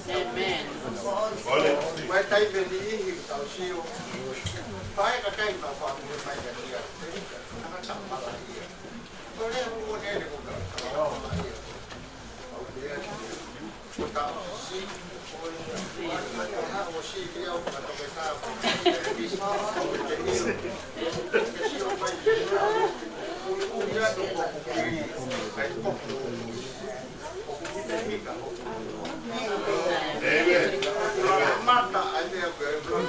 Amen. Mai tai me ni hi tau siu. Pai ka kai ma fa mo mai ka dia. Ana ka ma la ia. Ko le mo ne le ko ka. Au dia. Ko ta si ko ni ha o si ki au ka to ka ta. Bi sa o te ni. Ke si o mai. O ya do ko ki. Ai ko. Amen. Mata aja berdoa.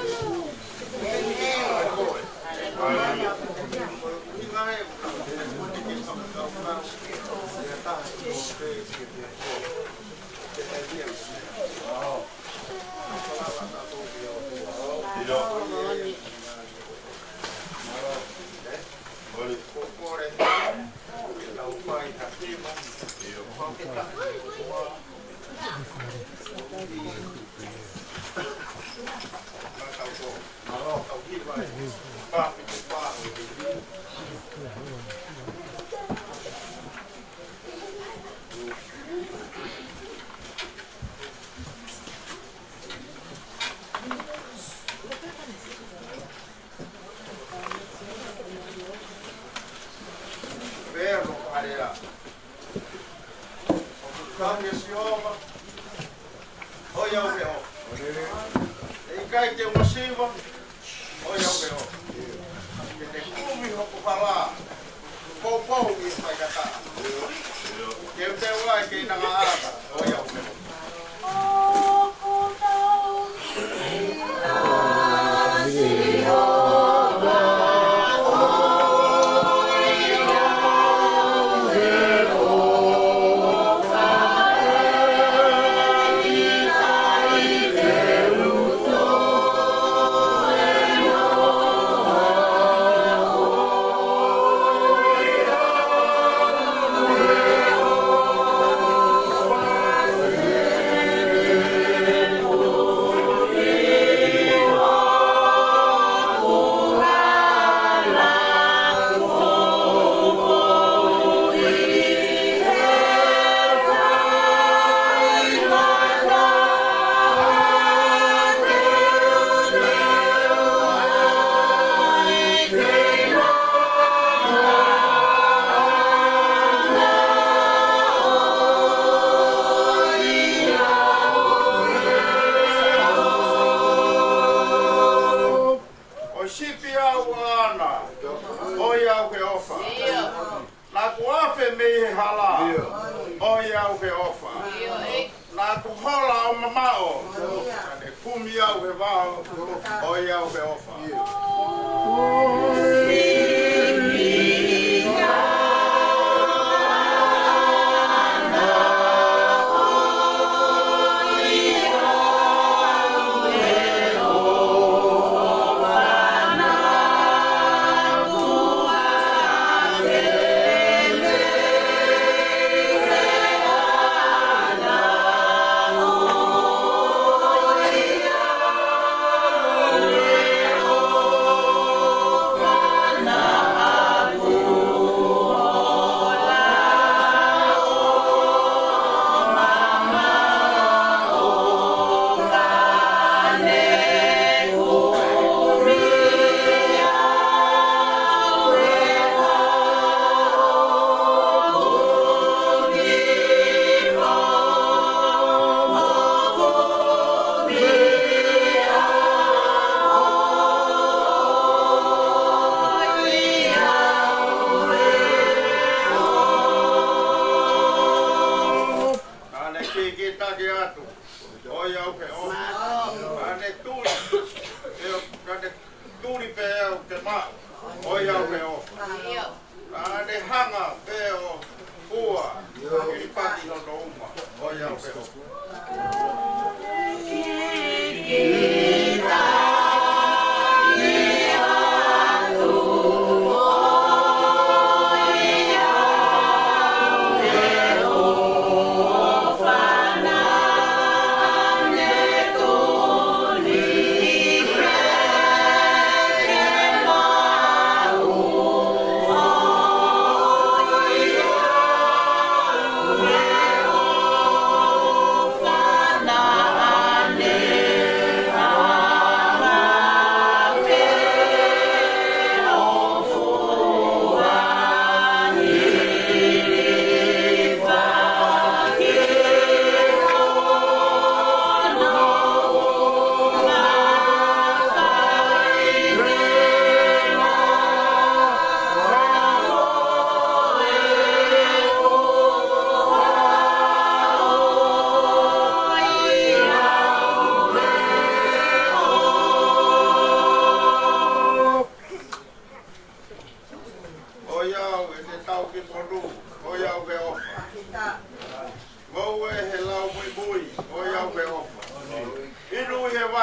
Yeah.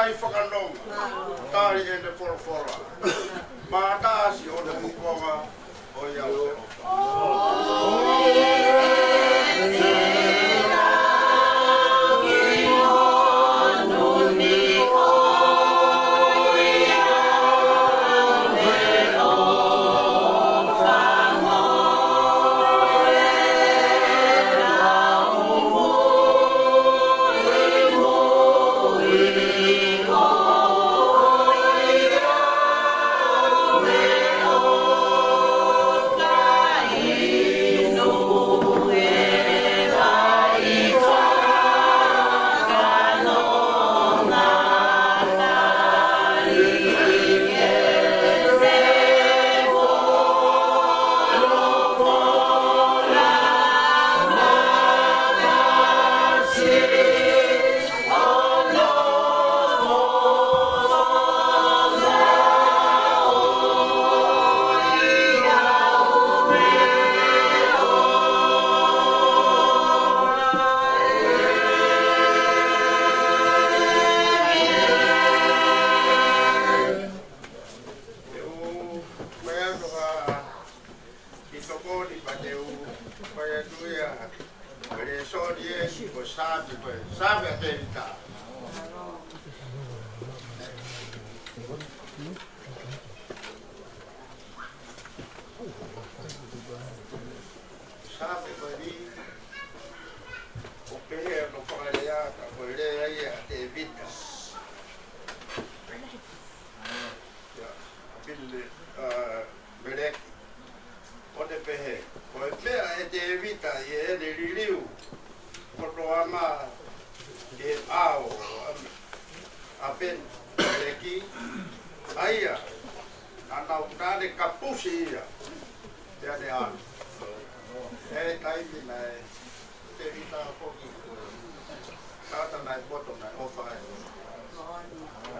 tai whakanonga. Tari e te whorowhora. Mātāsi o te mukonga o iau te opa. Sabe a tentar. Sabe ali o pé no falhar, a colher aí a evita. Bille merek onde pé. O pé é de evita e é de liu. Quando ama que ao a ben aqui aí a não de capucia já de ano é aí na evita pouquinho tá na bottom na ofa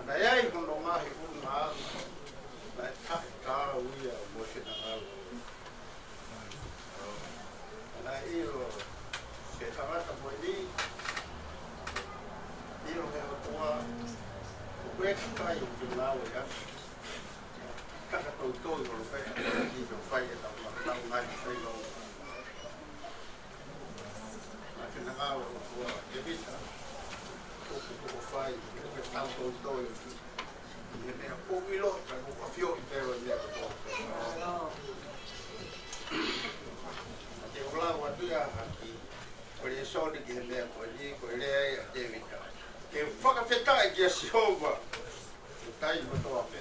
aí quando mais uma na tá uia você na aí que tamata moili io ho tua o kai o lao ya kaka to no fai ni no fai da la mai fai no a que na ao tua evita o fai que tá to e me o milo para o fio inteiro de to o lao atua aqui o le soni ki he mea koe ni koe lea ia Devita. Ke whakawhetai ki a Sihova. O tai matoa pe.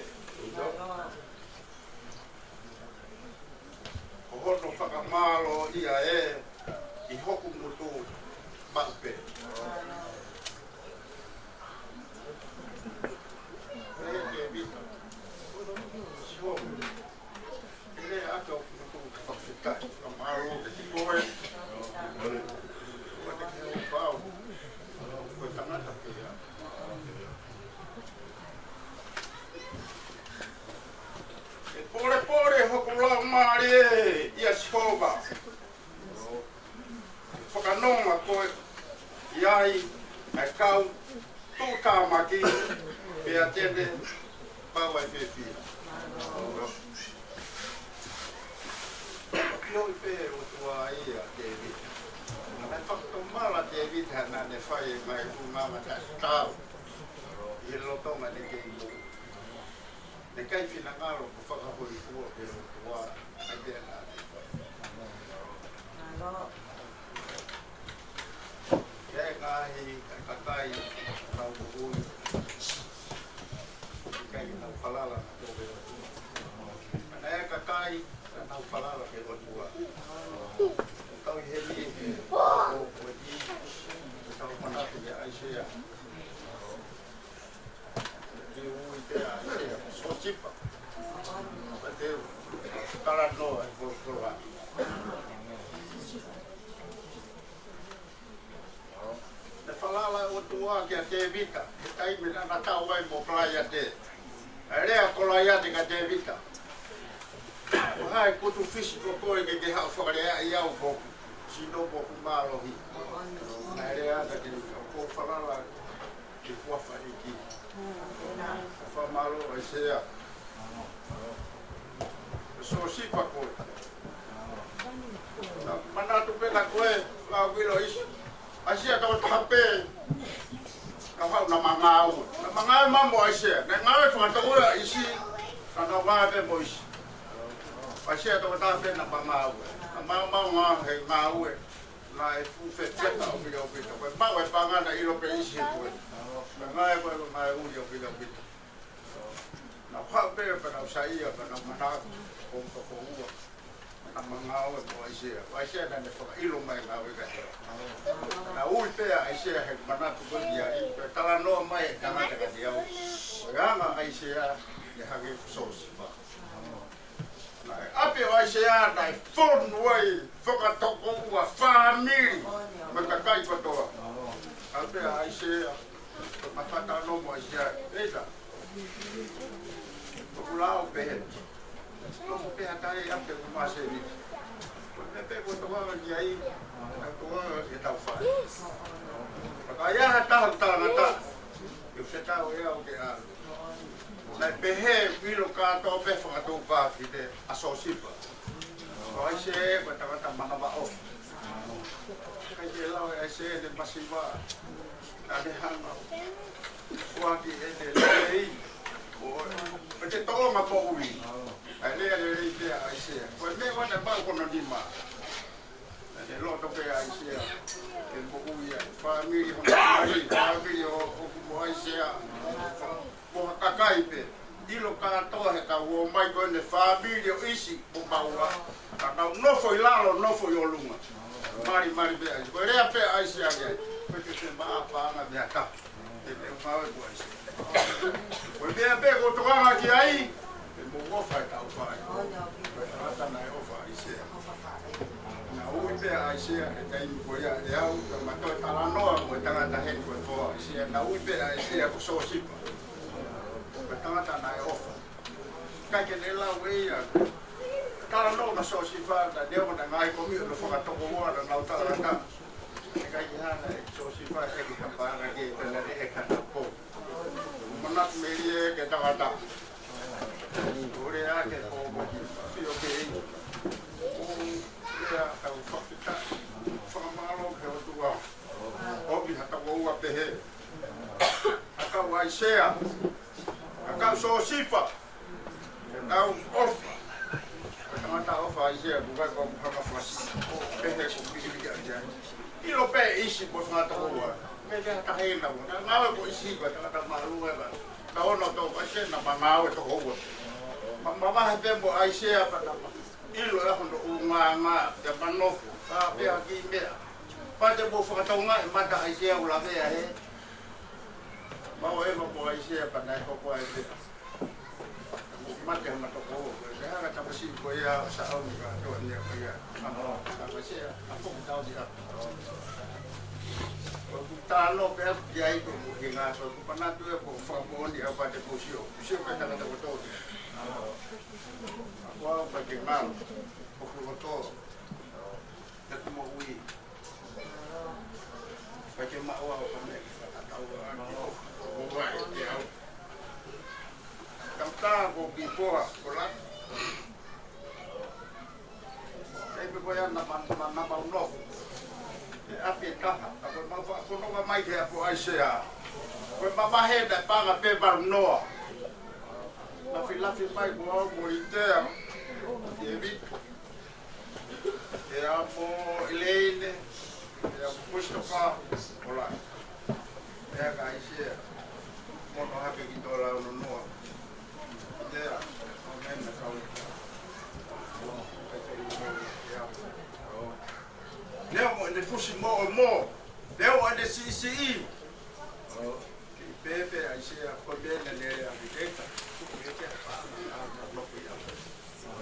O hono whakamalo ia i hoku mutu maupe. Lea Devita. Sihova. Lea ato mutu whakawhetai. Malo ki koe. Pore hokula mari ia Sihova. Whakanonga koe iai ai kau tūtā maki pe atende pau ai whewhia. Kioi pe o tua ia David. Nai whakatomala David hana ne whai mai umama tau. I lotonga ne kei mo. Ne kai whinangaro ko whakahori kua pe o tua ai tēnā ne whai. Kei ngahi kakai tau kuhui. Kai nau whalala na tōwe o tua. Mana e kakai nau whalala pe o tua. Tau i heli e o koe i tau manatu ia aisea. Ki ui te aisea. So chipa. Mateu. Kala noa i koroa. Te whalala o tua ki a te vita. Te taimi na tau ai mo playa te. A rea kolaya te ka te vita. O hai kutu fisi ko koe ke hao whakarea i au koku. Sino koku mālohi. A rea ta ki o whalala ki kuawha i ki. Whamalo ai sea. So sipa koe. Manatu pena koe, lau wilo isi. Ai sea tau tahape. Kau hau na mangau. Na mangau mambo ai sea. Na ngawe whakataua isi. Na ngawe pe mo isi. Ai sea tau tahape na mangau. Na mau ngā he ngau e. Na e fufe teka o pila o pita. Koe mau e pangana ilo pe isi koe. Na ngawe koe ko ngawe uli o pila o pita. Na whau pere pa nau saia pa nau manako. Kong toko ua. Na mangau e mo ai sea. Ai sea na ne whaka ilo mai ngau e ka hea. Na ui pea ai sea he manatu koe dia i. Pe tala noa mai e tangata ka diau. Koe anga ai sea e hage sosi pa. Na e ape o ai sea na e whonu ai. Whaka toko ua whamiri. Ma ka kai patoa. Ape ai sea. Ma whata no mo ai sea. Eita. Populao pehe. Lomo peha tai ape kumaseni. Pepe ko toa ki ai. Toa e tau whai. Paka ia ha tahu tangata. Eu se tau ea o ke alu. Nai pehe wilo kato pe whakatau pāki te asosipa. Ko ai se e ko tangata mahama o. Kai te lau e se e te masiwa. Ane hanga. Kuaki e te lei. O te tonga po ui. Ai lea le rei te ai sea. Koe me wana pau kono nima. Te loto pe ai sea. Te po ui ai. Whamiri hona ai. Whamiri o kumo ai sea. Moha kakai pe. Ilo katoa he ka uo mai koe ne whamiri o isi. Po paua. Ka kau nofo i lalo, nofo i olunga. Mari pe ai. Koe rea pe ai sea ke. Koe te te maa whaanga mea ka. Te te umawe po ai sea. Koe mea pe ko tokanga ki ai. Mo ofa e tau whai. Rata nai ofa i sea. Na ui pea ai sea e taimi koe ia e au. Ka matoe talanoa mo e tangata heni koe toa i sea. Na ui pea ai sea ko so sipa. Koe tangata nai ofa. Kai ke ne lau e ia. Talanoa na so sipa. Na deo na ngai komi o na whakatoko mua na nau talanga. E kai ki hana e so sipa e ki kapana ke tana e kata po. Manak meri e ke tangata. Ore ake ko fio ke ea au whakita whamalo ke o tua obi hata waua pehe akau ai sea akau so sifa akau ofa tangata ofa ai sea bukai ko hanga whasi pehe ko pihiri kia ilo pe isi ko whangata waua me ke hata heina wana ngawe ko isi ko tangata marunga ka ka ono tau kashe na mangawe to waua Mama he tempo ai sea pa na ilo e hono unga te panofo ka pe aki mea pa te bo fa taunga e mata ai sea ula vea he mau e mo ai sea pa na ko ai te mate ma to ko e ha ta pasi ko ia sa au ni ka to ni ko ia ka sea a po ta o dia ko ta lo pe ya i ko mo nga so ko pa na tu e ko fa mo ni pa te ko sio ka ta ta ko to Aku bagi mal, aku betul. Aku mau ui. Bagi mak awak kami tahu aku buat dia. Kata aku bipolar, kolam. Saya berkoyak nama unof. Api kah? Aku mau mai dia aku Aisyah. Aku mau mahir dah pangat pebar Noah. Lafi mai ko mo itea evi e amo Elaine e amo Mustafa ola e ga ise mo no hape ki dola no no itea o men na kau leo mo ne fusi mo leo ande CCE Pepe aise a kodene le a viteta Pepe pa na no pia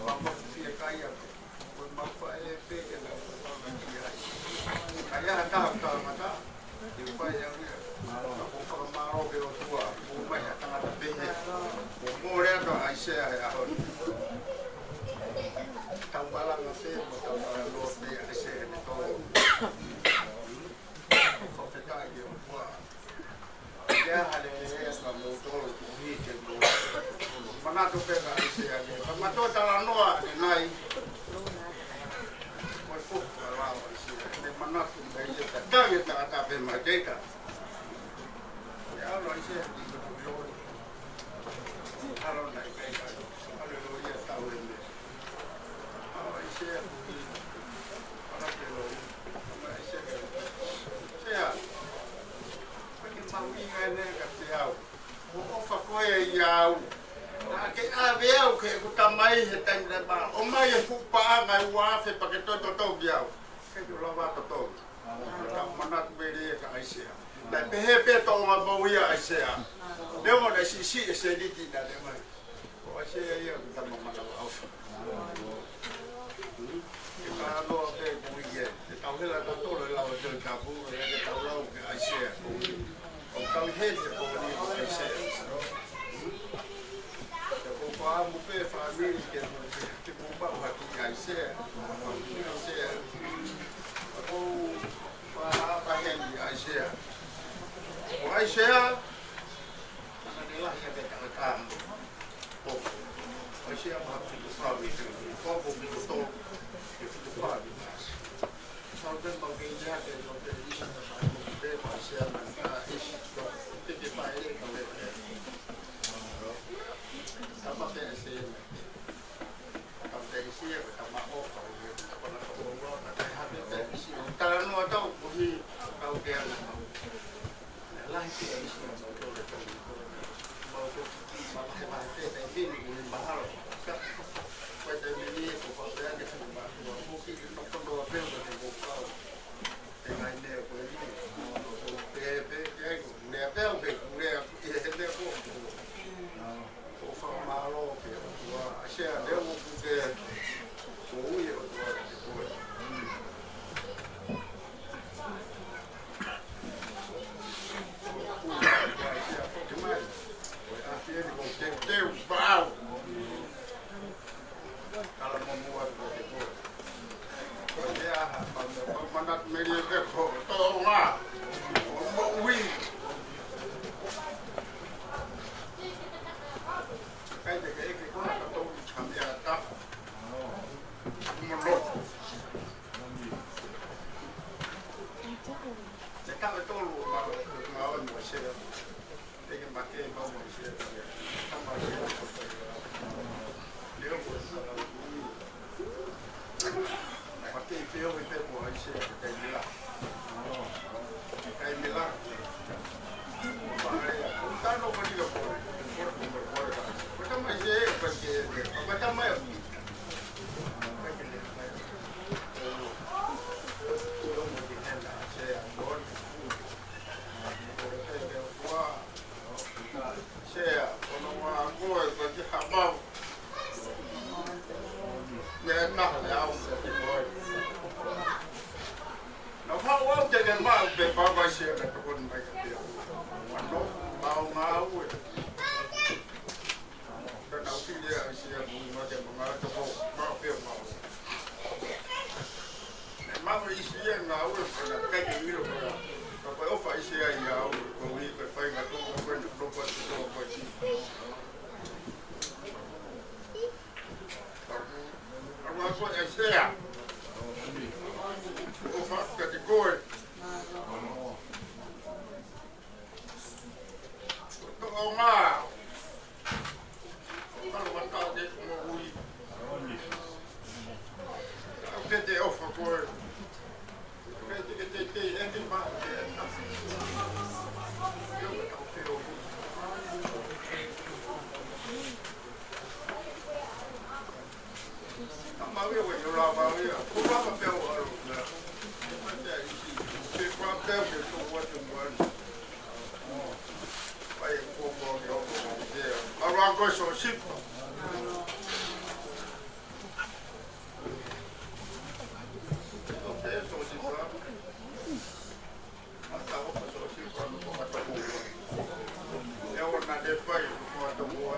vamos fie caia ko ma fa e pepe na na dia aya ta mata di pa ya ko fa maro ke o tua ko mai ta na pepe ko mo re to aise a ho tau bala na se mo tau bala lo de aise de to ko fa ta ke o tua ya hale motor ni ke mo mana to pe ka ise age ma to ta no de nai mo fu la ise de mana to be je ta ye ta pe ma de ta ya lo ise di lo alo na pe ka aleluya ta o ni ise para que lo ise sea ne ka te au o fa ko e iau a ke a veo ke ku ta mai he ta le ba o mai e fu pa nga wa fe pa ke to iau ke yo la va to ta mana tu be re ka ai se na pe he pe to ma bo ia ai se a le mo na si se di ti na le mai o se ia ku ta ma na au ke ta no pe ku ye ta he la to la o te ka pu ke ta la o ke ai se o ka he se ko ni ai se o pa mo pe family ke no ke mo ba ha ki ai se o pa he ni ai se o ai se ana de la ya ke ta o ai se ma ku fa mi ko ko mi to ke fu fa mi so ben ba ke ya ke no te di sa ta mo pe pa se na ka is to te pa ele ka le apa te se apa te se ka ma o ka ko na ko ro na te ha te si ta no ta ko hi ka o ke ala la te si no to le to ma ko ma ha te te ni ni ma ha ka ko te ni ko pa te ke se ma ko ki no ko do pe ko te ko ka te ngai ne ko ni pe ne pe o pe ne e ne ko o fa ma lo ke wa se a de o ke o ye o wa ko mandat media ke ko to ma mo wi kai de ke ko na to cham ya ta mo lo se ka to lo ma mo se de ke ma ke mo se ta ma se le ko Mati feel with it boy shit kay nila. Kay nila. Tano ba nila po? Basta may siya kasi basta may siya ono mga boy kasi habang Nên nó là ông sẽ đi thôi. Nó phát quá cho nên mà về bao bao xe là cái con này cái điều. Mà nó bao máu rồi. Cái đầu tiên là xe bùn nó để mà nó cho bao phiền màu. Mà cái xe nào rồi là cái gì rồi. Và phải phải xe nào rồi phải mà tôi không quên được đâu có gì. Mas foi esse é. O fato de cor. Tô mal. Quando botar de como ui. O que de ofa cor. O que de é de mal. Maria, you love Maria. Who love a bell? She brought them to what you want. I am poor boy, there. Around go so sheep. Okay, so she's up. I thought so she's from the water. They were not that fight before the war.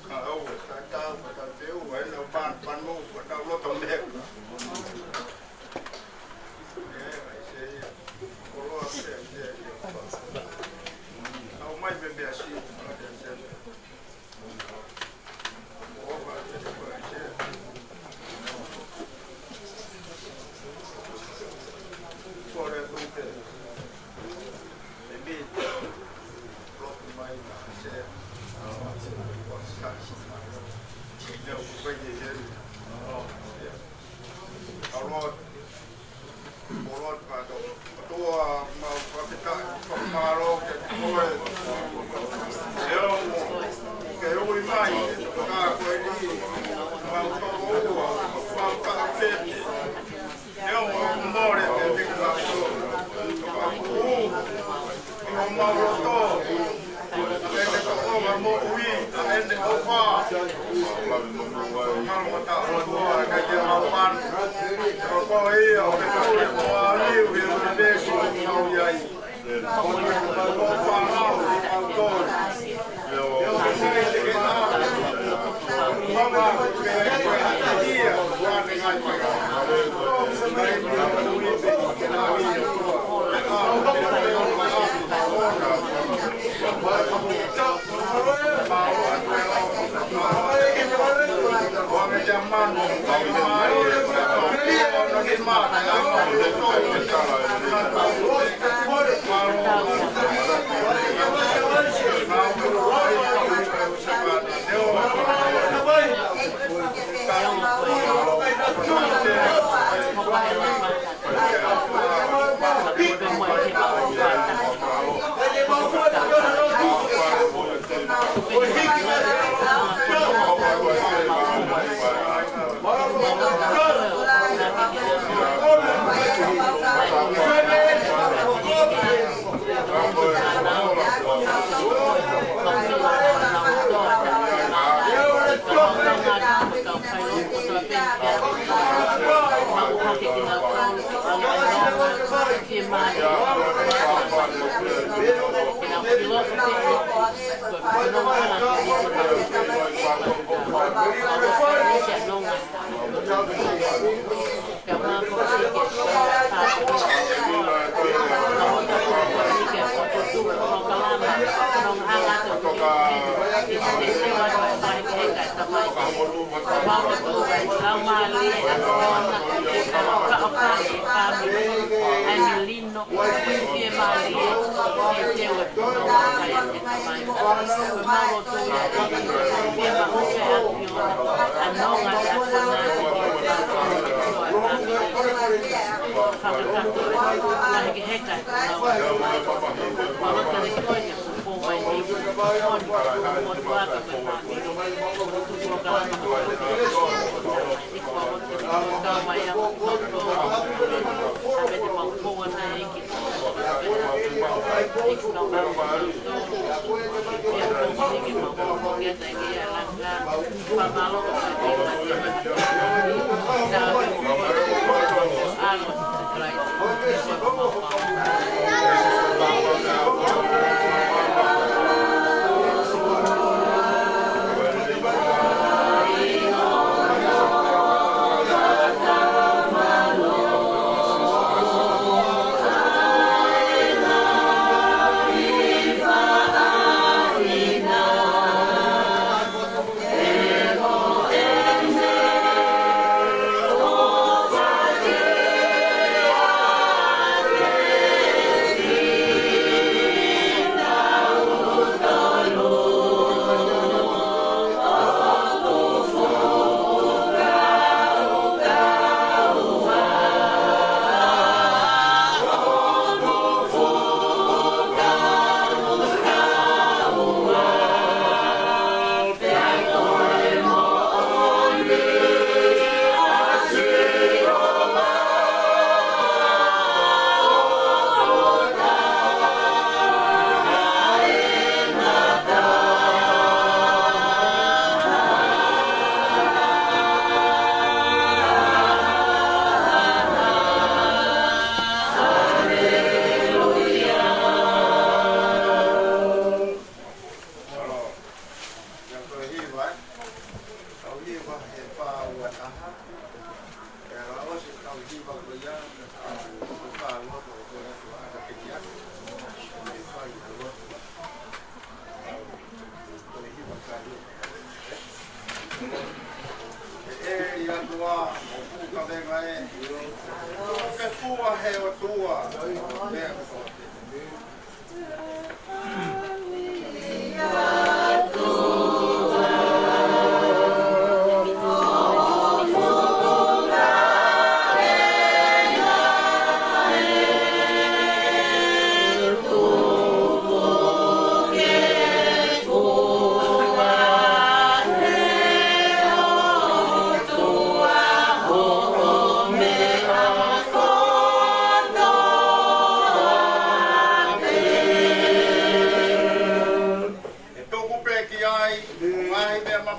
Oh, I thought, but I feel when the band move. Không đẹp. Ông mai bên bè xì. Oh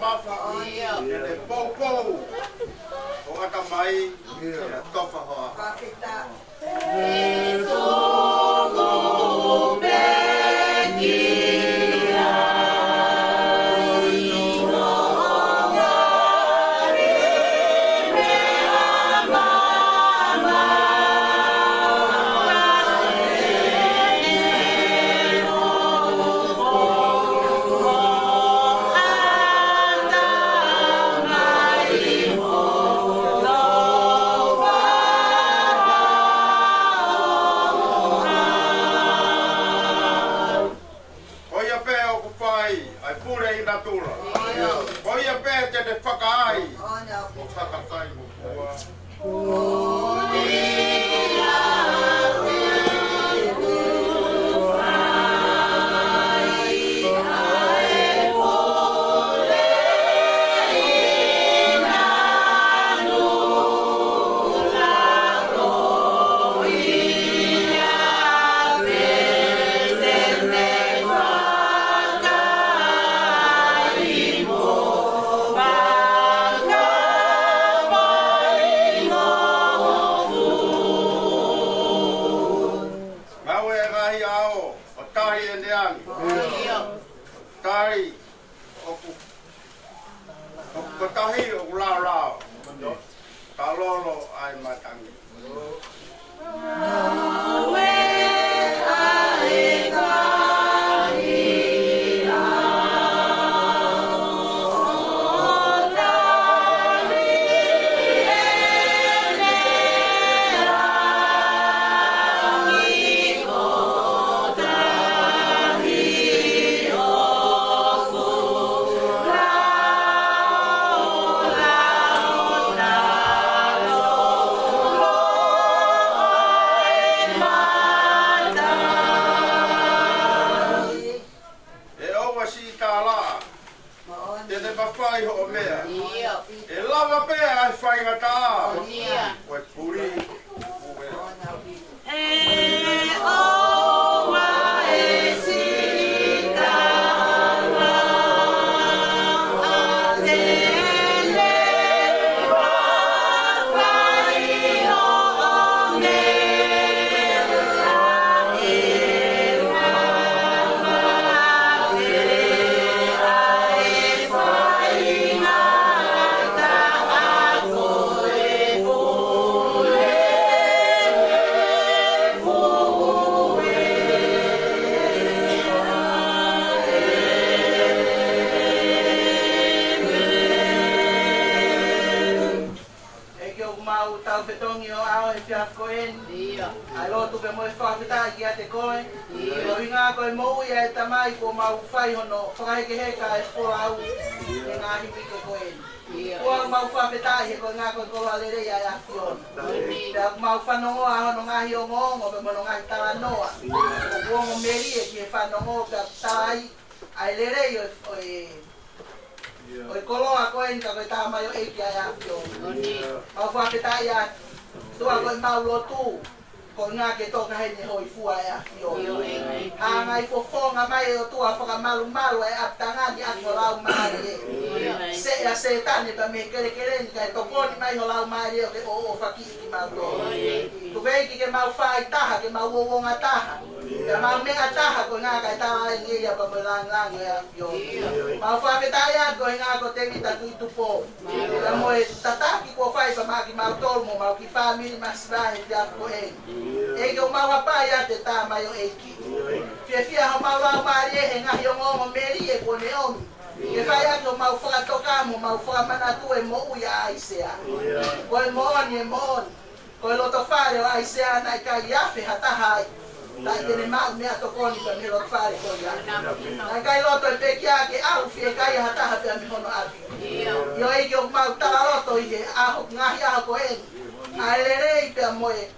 mafa. E te pou. O ata mai. E tofa hoa.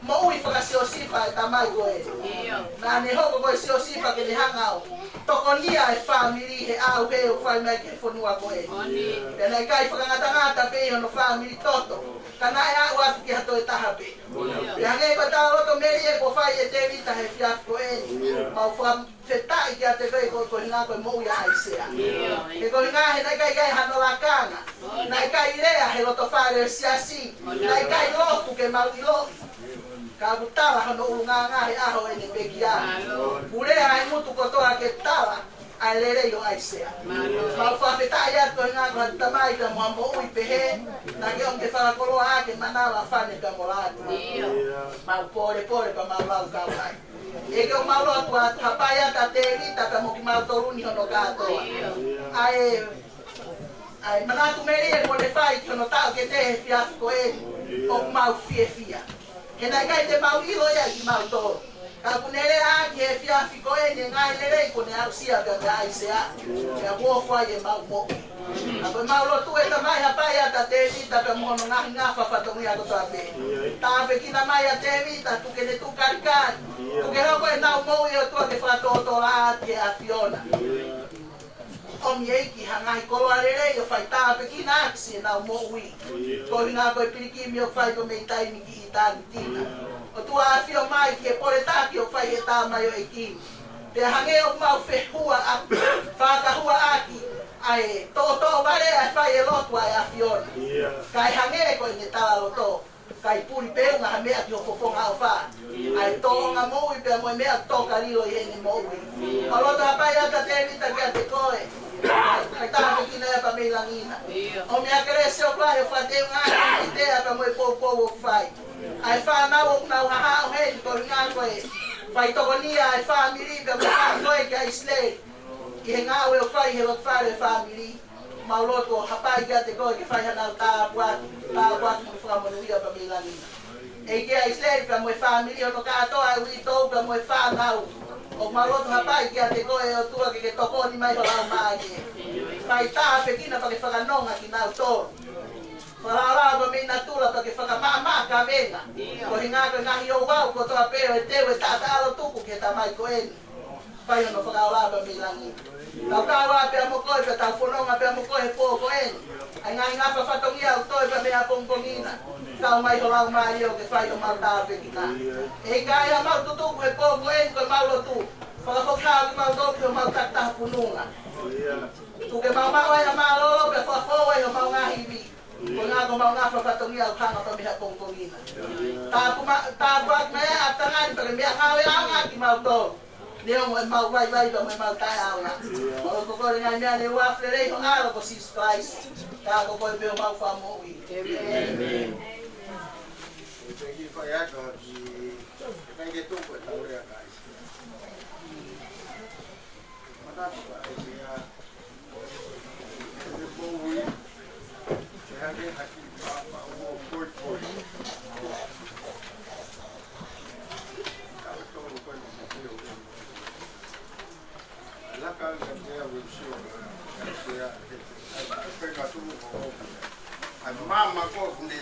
Mo ui whakasio sifa e tamai koe. Nā ne hoko koe sio sifa ke le hangau. tokonia e family he au he o fai mai ke fonua ko e. Pena kai whakangata pe ono family toto. Kana e au atu ki hato e taha pe. Pea nge ko tau roto meri e ko fai e te vita he fiaf ko e. Mau wham whetai ki a te kai ko hinga ko mou ia aisea. E ko hinga he nai kai hano la kanga. Nai kai rea he loto whare siasi. Nai kai lotu ke mau i lotu. Ka butala hano ulunga ngahi aho e ne peki aho. Urea ai mutu kotoa ke tala ai lere yo aisea. Mau whawhetai ato hinga ko tamai ka muambo ui pehe. Na ke onke whakakoloa ake manawa whane ka molatu. Mau pore pa mau lau kauhai. Eke o mau lotu a hapai ata te rita ka moki mau toruni hono katoa. Ai manatu meri e mole whai ki hono tau ke te he fiafu ko e. O mau fie fia. E nai kai te mau ilo ia ki mau toro. Ka kunere a ki e fiafi ko e ne ngai lere i kone au sia ka me aisea. Ka kuofua i e mau mo. A koe mau lotu e tamai hapai ata te rita ka mohono ngahi ngā whawhatongi a kotoa pe. Tāpe kina mai a te rita tuke ne tukarikari. Tuke hoko e nau mou i o tua ke whatotola ati e a Fiona. Omi eiki hangai koloa lere i o whai tāpe kina aksi e nau mou i. Ko hinga koe pirikimi o whai ko mei taimi ki i tāni tina. O tua a whio mai ki e pore tāki o whai e tā mai o e kimi. Te hange o mau whehua a whakahua aki. Ai tō ware ai whai e lotu ai a Fiona. Kai hange ko i ne tala loto. Kai puri peunga ha mea ki o fofonga o wha. Ai tō ngā moui pia moi mea tō karilo i ene moui. O loto hapai ata te rita ki a te koe. Kai tāpe kina e pa mei langina. O mea kere se o klahi o whateunga ai ki te apa moi pou o whai. Ai whanau o nau haha o hei ko ringa koe. Whai tokonia ai whamiri pia moi koe ki a Islay. Ki he ngāwe o whai he lot whare whamiri. Mau loto hapai ki a te koe ki whai hanau tāpuatu mo whamanuia pa mei langina. E ki a Islay pia moi whamiri o no kātoa e ui tōu pia moi whanau. O mau loto hapai ki a te koe o tua ke tokoni mai ho lau maage. Whai tāpe kina pa ke whakanonga ki nau tōru. Whalara pa mei natula pa ke whakamama ka venga. Ko hinga koe ngahi o wau ko toa peo e tewe tātalo tuku ke tamai ko eni. Whai ono whakaora pa mei langi. Tau kāwa pia mo koe pa tau whanonga pia mo koe po ko eni. Ai ngai ngapa whatongia o toi pa mea pongpongina. Kau mai ho lau mai o ke whai o mau tāpe kina. E kai a mau tutuku e po ko eni koe mau lotu. Whakawhakau ki mau toki o mau taktaha pununga. Tuke mau mau ai a mau lolo pe whakawhau ai o mau ngahiwi. Ko ngā ko mau ngā whakatongia o kanga pa mea pongpongina. Tāpu ak mea atangani pa ke mea kawe au ngā ki mau tō. Neo mo e mau vai pa mo e mau tai au ngā. O ko kore ngai mea ne wafle rei ho ngāro ko sis Christ. Kā ko koe peo mau whamo ui. Amen. Thank you for that. Thank you for that. Mama ko kundi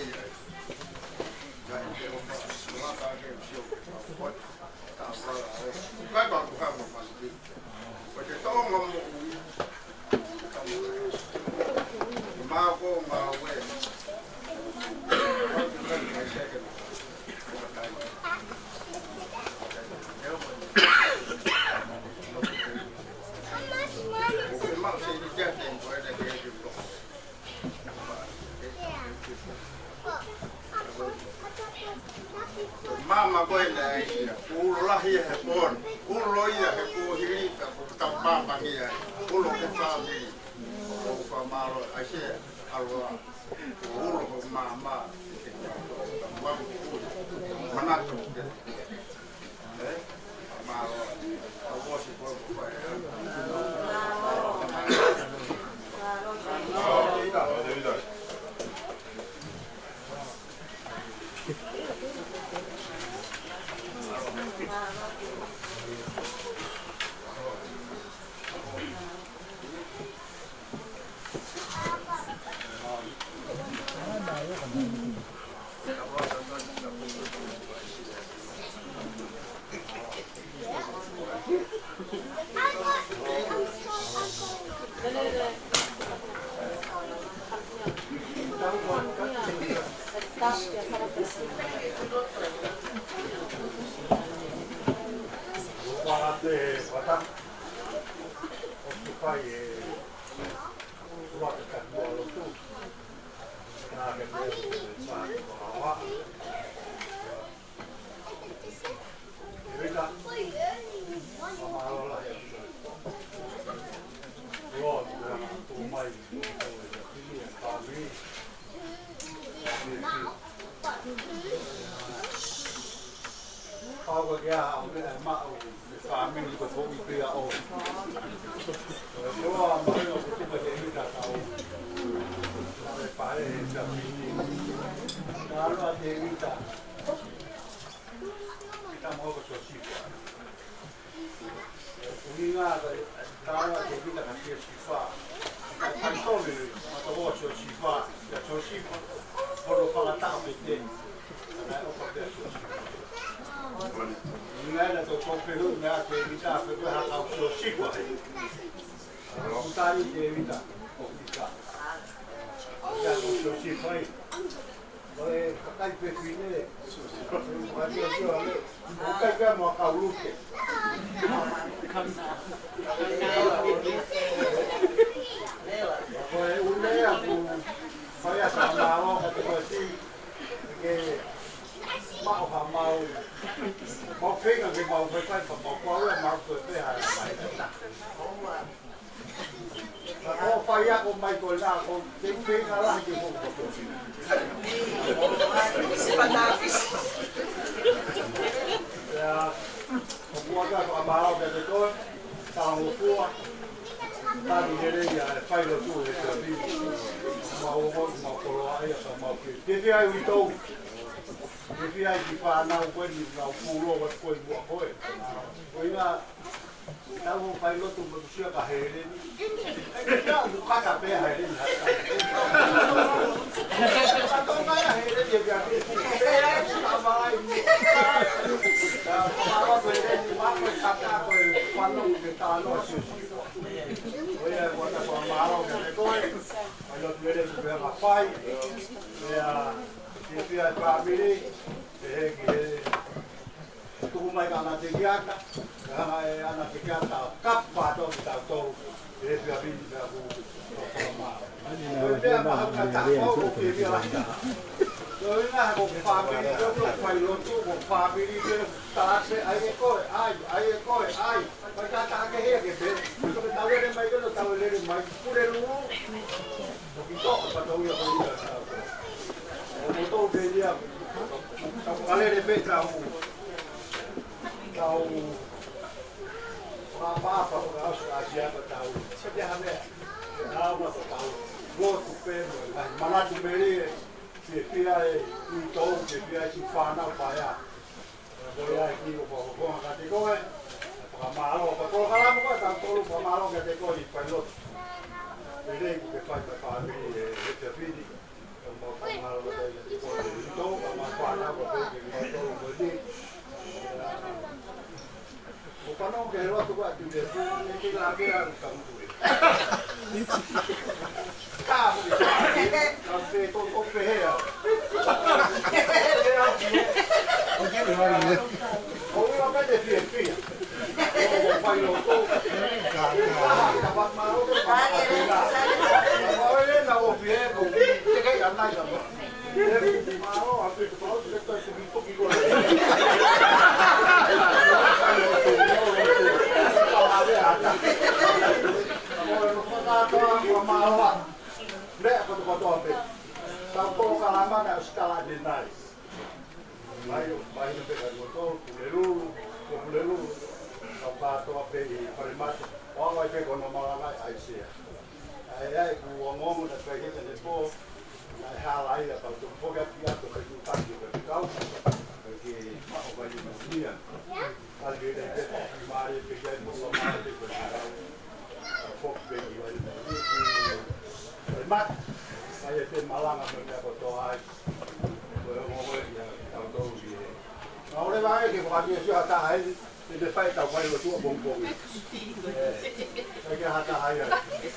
Mama ko ina ulo lahi he pon ulo ia he ko hirita ko tapapa ia ulo ke family ko famalo asia alwa ulo ko mama manato malo awosi ko Ahora va a ver que por aquí yo hasta ahí e le fai tau whai o tua bongbongi. E kia hata hai ai.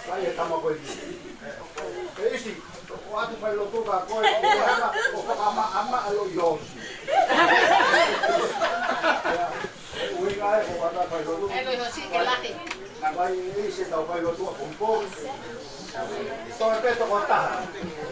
Hai e tama koe ki. E isi, o atu whai lo tuka koe, o whakama ama alo i hosi. Ui ngai, o wata whai lo tuka. Elo yo sí que laje. Nā vai e isi tau whai lo tua bongbongi. Toi peto ko taha.